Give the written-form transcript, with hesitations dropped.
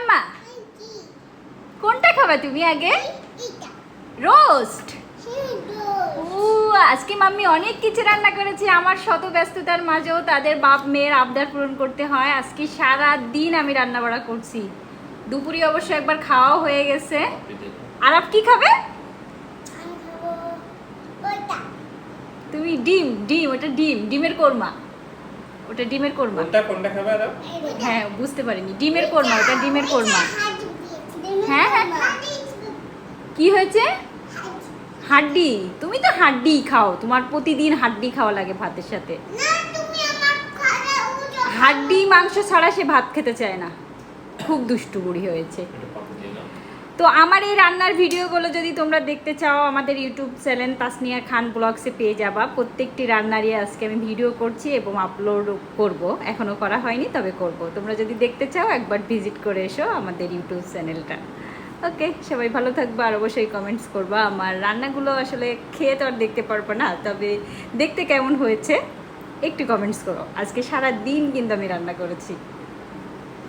মাম্মা কোনটা খাবে তুমি আগে? রোস্ট। ও আজকে মাম্মি অনেক কিছু রান্না করেছে। আমার শত ব্যস্ততার মাঝেও তাদের বাপ মেয়ের আবদার পূরণ করতে হয়। আজকে সারা দিন আমি রান্না বাড়া করছি। দুপুরে অবশ্য একবার খাওয়াও হয়ে গেছে। আর আপ কি খাবে? তুমি ডিম ডিম ওটা ডিমের কোরমা। ওটা ডিমের কোরমা। কোনটা খাবে আর? হ্যাঁ বুঝতে পারিনি। ডিমের কোরমা, ওটা ডিমের কোরমা। হ্যাঁ হ্যাঁ। কি হয়েছে? হাড্ডি। তুমি তো হাড্ডি খাও, তোমার প্রতিদিন হাড্ডি খাওয়া লাগে ভাতের সাথে। হাড্ডি মাংস ছাড়া সে ভাত খেতে চায় না। খুব দুষ্টু বুড়ি হয়েছে। তো আমার এই রান্নার ভিডিওগুলো যদি তোমরা দেখতে চাও আমাদের ইউটিউব চ্যানেল তাসনিয়া খান ব্লগসে পেয়ে যাবা। প্রত্যেকটি রান্নারই আজকে আমি ভিডিও করছি এবং আপলোড করব। এখনও করা হয়নি, তবে করব। তোমরা যদি দেখতে চাও একবার ভিজিট করে এসো আমাদের ইউটিউব চ্যানেলটা। ওকে, সবাই ভালো থাকবা আর অবশ্যই কমেন্টস করবা। আমার রান্নাগুলো আসলে খেয়ে তো আর দেখতে পারবো না, তবে দেখতে কেমন হয়েছে একটু কমেন্টস করো। আজকে সারা দিন কিন্তু আমি রান্না করেছি।